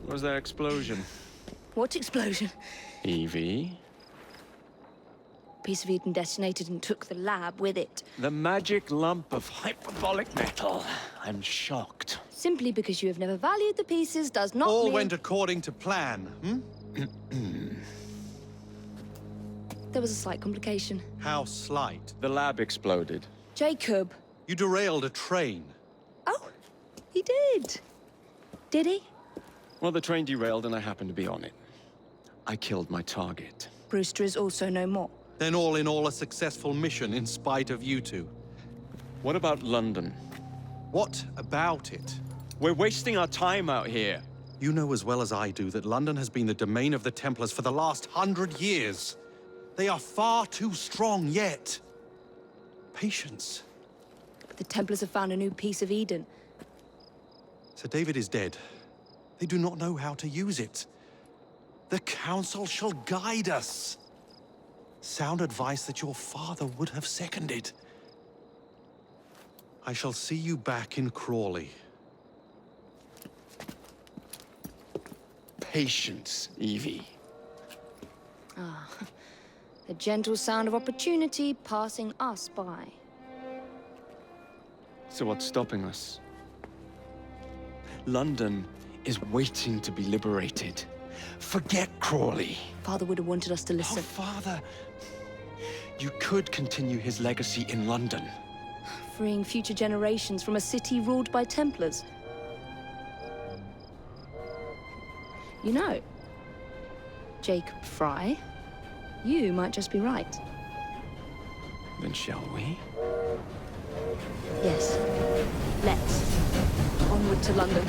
Was there explosion? What explosion? Evie? Piece of Eden detonated and took the lab with it. The magic lump of hyperbolic metal. I'm shocked. Simply because you have never valued the pieces does not All mean... went according to plan, hmm? There was a slight complication. How slight. The lab exploded. Jacob. You derailed a train. Oh, he did. Did he? Well, the train derailed and I happened to be on it. I killed my target. Brewster is also no more. Then all in all a successful mission in spite of you two. What about London? What about it? We're wasting our time out here. You know as well as I do that London has been the domain of the Templars for the last 100 years. They are far too strong yet. Patience. The Templars have found a new piece of Eden. Sir David is dead. They do not know how to use it. The Council shall guide us. Sound advice that your father would have seconded. I shall see you back in Crawley. Patience, Evie. Ah, the gentle sound of opportunity passing us by. So what's stopping us? London is waiting to be liberated. Forget Crawley. Father would have wanted us to Oh, listen. Father. You could continue his legacy in London. Freeing future generations from a city ruled by Templars. You know, Jacob Fry, you might just be right. Then shall we? Yes. Let's. Onward to London.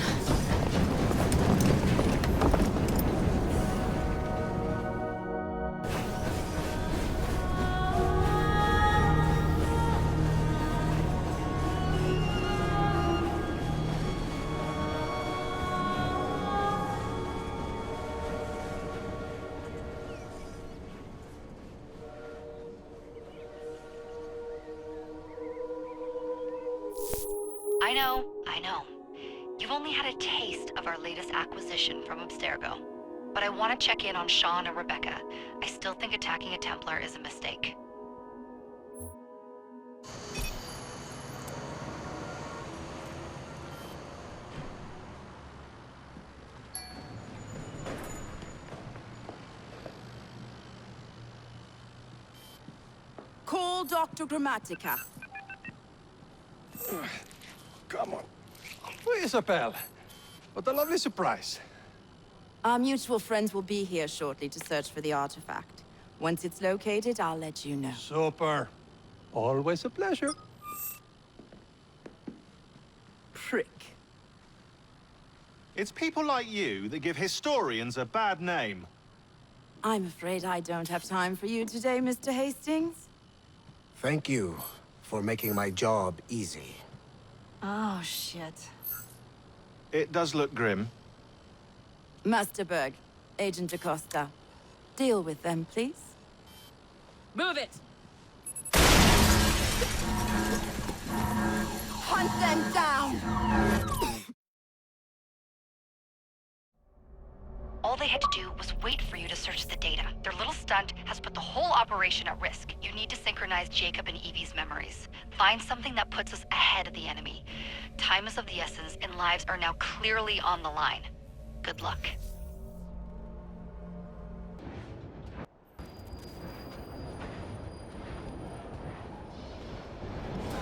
I know. You've only had a taste of our latest acquisition from Abstergo. But I want to check in on Sean and Rebecca. I still think attacking a Templar is a mistake. Call Dr. Grammatica. Come on. Isabel. What a lovely surprise. Our mutual friends will be here shortly to search for the artifact. Once it's located, I'll let you know. Super. Always a pleasure. Prick. It's people like you that give historians a bad name. I'm afraid I don't have time for you today, Mr. Hastings. Thank you for making my job easy. Oh, shit. It does look grim. Master Berg, Agent DaCosta. Deal with them, please. Move it! Hunt them down! All they had to do was wait for you to search the data. Their little stunt has put the whole operation at risk. You need to synchronize Jacob and Evie's memories. Find something that puts us ahead of the enemy. Time is of the essence, and lives are now clearly on the line. Good luck.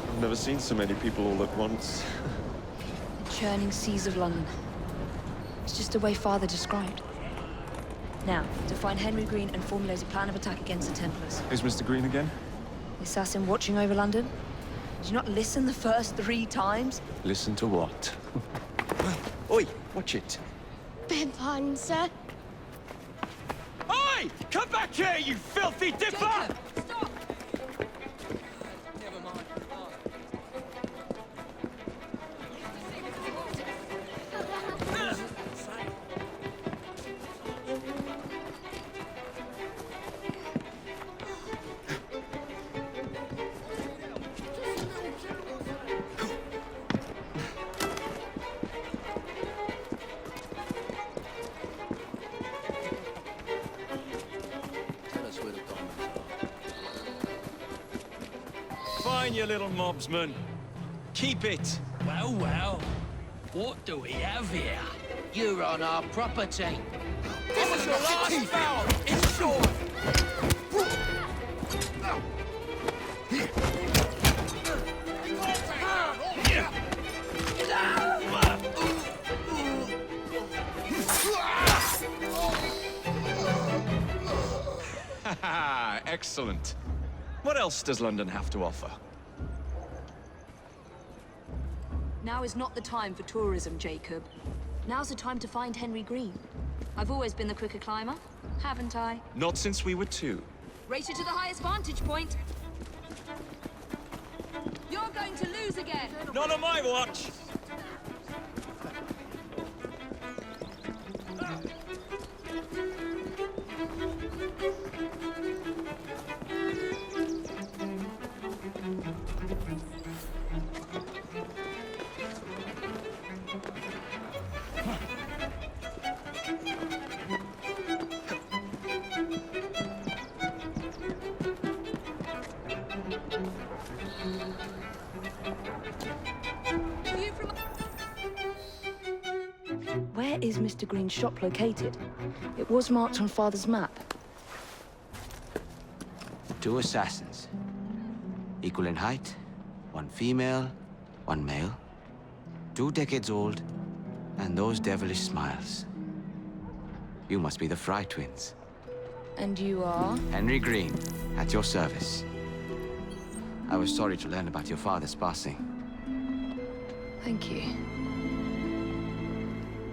I've never seen so many people all at once. The churning seas of London. It's just the way Father described. Now, to find Henry Greene and formulate a plan of attack against the Templars. Is Mr. Greene again? The assassin watching over London? Did you not listen the first 3 times? Listen to what? Oi, watch it. Beg pardon, sir. Oi! Come back here, you filthy dipper! Jacob, stop! mine, you little mobsman. Keep it. Well, well. What do we have here? You're on our property. This is your last bout. It's short. Excellent. What else does London have to offer? Now is not the time for tourism, Jacob. Now's the time to find Henry Greene. I've always been the quicker climber, haven't I? Not since we were 2. Race you to the highest vantage point. You're going to lose again. Not on my watch! Where is Mr. Greene's shop located? It was marked on Father's map. 2 assassins. Equal in height. 1 female, 1 male. 2 decades old. And those devilish smiles. You must be the Fry twins. And you are? Henry Greene, at your service. I was sorry to learn about your father's passing. Thank you.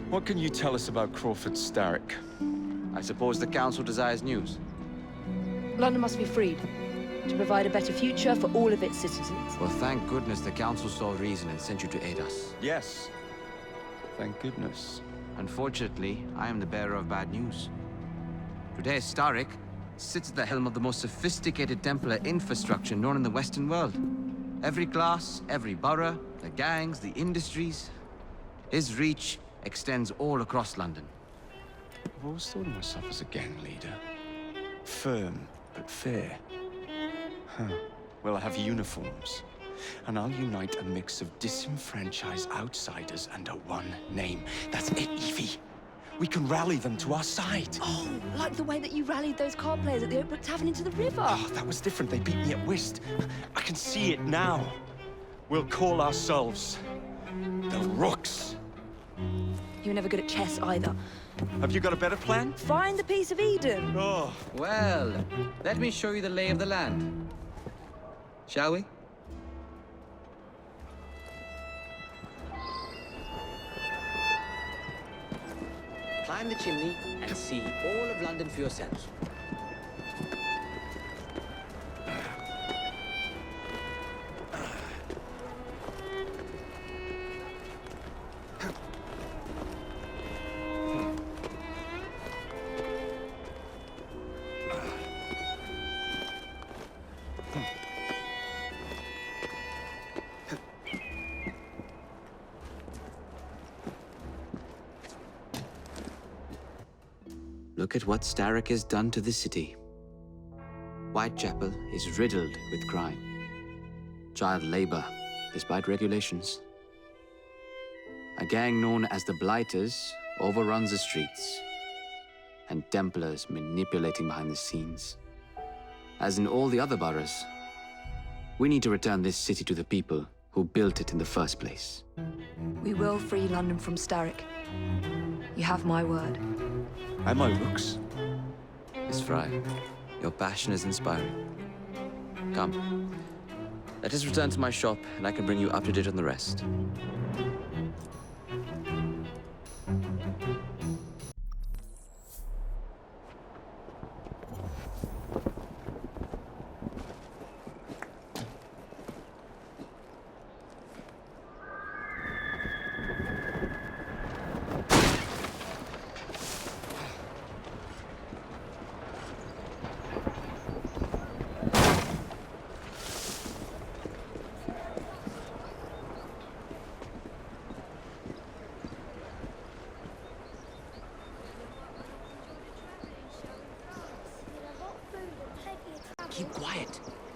What can you tell us about Crawford Starrick? I suppose the Council desires news. London must be freed, to provide a better future for all of its citizens. Well, thank goodness the Council saw reason and sent you to aid us. Yes. Thank goodness. Unfortunately, I am the bearer of bad news. Today, Starrick sits at the helm of the most sophisticated Templar infrastructure known in the Western world. Every class, every borough, the gangs, the industries. His reach extends all across London. I've always thought of myself as a gang leader. Firm, but fair. Huh. Well, I have uniforms. And I'll unite a mix of disenfranchised outsiders under one name. That's it, Evie. We can rally them to our side. Oh, like the way that you rallied those card players at the Oakbrook Tavern into the river. Oh, that was different. They beat me at whist. I can see it now. We'll call ourselves the Rooks. You were never good at chess either. Have you got a better plan? Find the piece of Eden. Oh. Well, let me show you the lay of the land. Shall we? Climb the chimney and see all of London for yourself. Look at what Starrick has done to the city. Whitechapel is riddled with crime. Child labor, despite regulations. A gang known as the Blighters overruns the streets, and Templars manipulating behind the scenes. As in all the other boroughs, we need to return this city to the people who built it in the first place. We will free London from Starrick. You have my word. Am I Rooks? Miss Fry, your passion is inspiring. Come, let us return to my shop, and I can bring you up to date on the rest.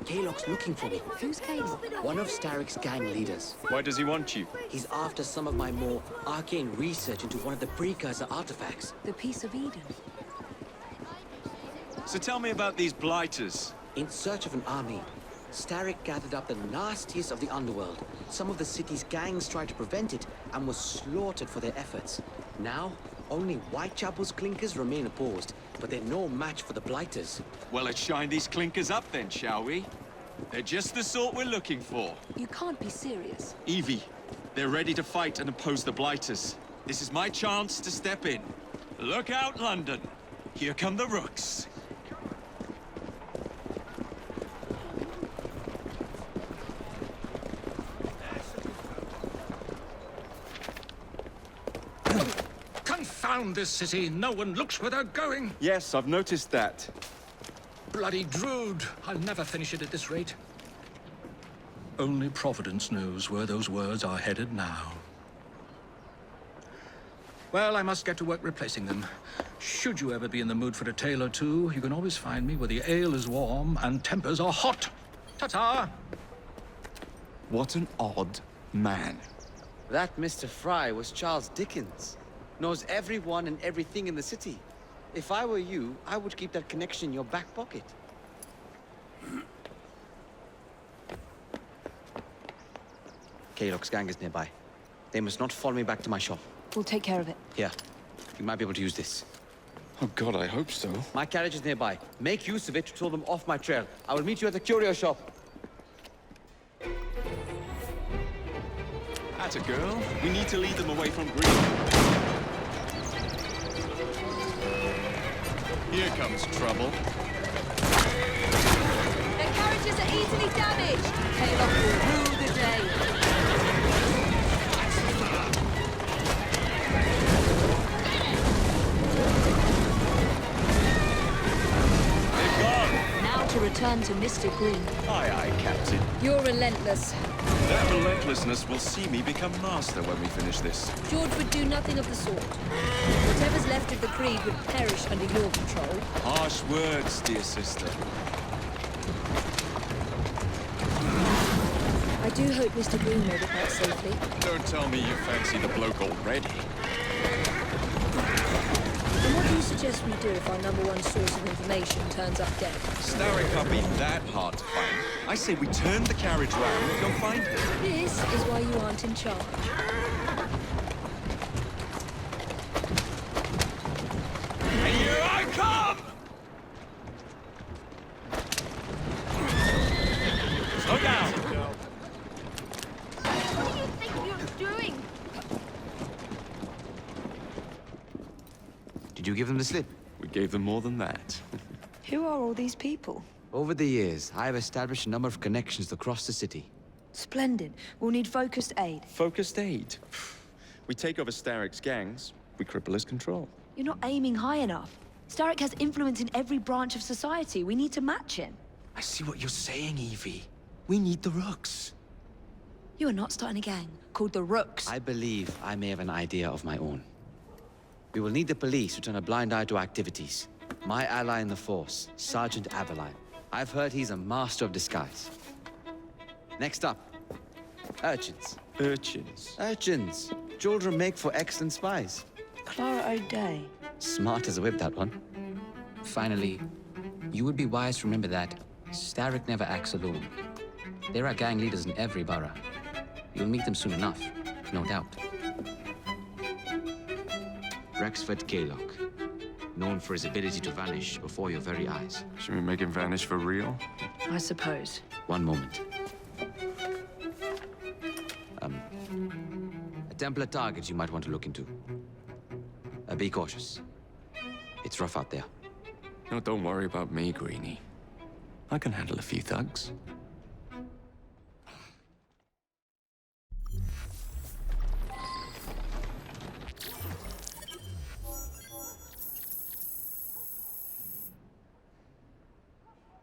Kalok's looking for me. Who's Kalok? One of Starrick's gang leaders. Why does he want you? He's after some of my more arcane research into one of the precursor artifacts. The Piece of Eden. So tell me about these blighters. In search of an army, Starrick gathered up the nastiest of the underworld. Some of the city's gangs tried to prevent it and were slaughtered for their efforts. Now, only Whitechapel's clinkers remain opposed, but they're no match for the blighters. Well, let's shine these clinkers up then, shall we? They're just the sort we're looking for. You can't be serious. Evie, they're ready to fight and oppose the blighters. This is my chance to step in. Look out, London. Here come the Rooks. Confound this city! No one looks where they're going! Yes, I've noticed that. Bloody Drood! I'll never finish it at this rate. Only Providence knows where those words are headed now. Well, I must get to work replacing them. Should you ever be in the mood for a tale or two, you can always find me where the ale is warm and tempers are hot. Ta-ta! What an odd man. That Mr. Fry was Charles Dickens. Knows everyone and everything in the city. If I were you, I would keep that connection in your back pocket. Kalok's gang is nearby. They must not follow me back to my shop. We'll take care of it. Here, you might be able to use this. Oh God, I hope so. My carriage is nearby. Make use of it to throw them off my trail. I will meet you at the curio shop. That's a girl. We need to lead them away from Greene. Here comes trouble. Their carriages are easily damaged. Kalok will rule the day. They've gone. Now to return to Mr. Greene. Aye, aye, Captain. You're relentless. That relentlessness will see me become master when we finish this. George would do nothing of the sort. Whatever's left of the Creed would perish under your control. Harsh words, dear sister. I do hope Mr. Greene made it back safely. Don't tell me you fancy the bloke already. And what do you suggest we do if our #1 source of information turns up dead? Starrick can't be that hard to find. I say we turn the carriage round and go find him. This is why you aren't in charge. And here I come! Slow down! What do you think you're doing? Did you give them the slip? We gave them more than that. Who are all these people? Over the years, I have established a number of connections across the city. Splendid. We'll need focused aid. Focused aid. We take over Starrick's gangs, we cripple his control. You're not aiming high enough. Starrick has influence in every branch of society. We need to match him. I see what you're saying, Evie. We need the Rooks. You are not starting a gang called the Rooks. I believe I may have an idea of my own. We will need the police to turn a blind eye to activities. My ally in the force, Sergeant Aveline. I've heard he's a master of disguise. Next up, urchins. Urchins. Urchins. Children make for excellent spies. Clara O'Day. Smart as a whip, that one. Finally, you would be wise to remember that Starrick never acts alone. There are gang leaders in every borough. You'll meet them soon enough, no doubt. Rexford Kalok, known for his ability to vanish before your very eyes. Should we make him vanish for real? I suppose. One moment. A Templar target you might want to look into. Be cautious. It's rough out there. No, don't worry about me, Greenie. I can handle a few thugs.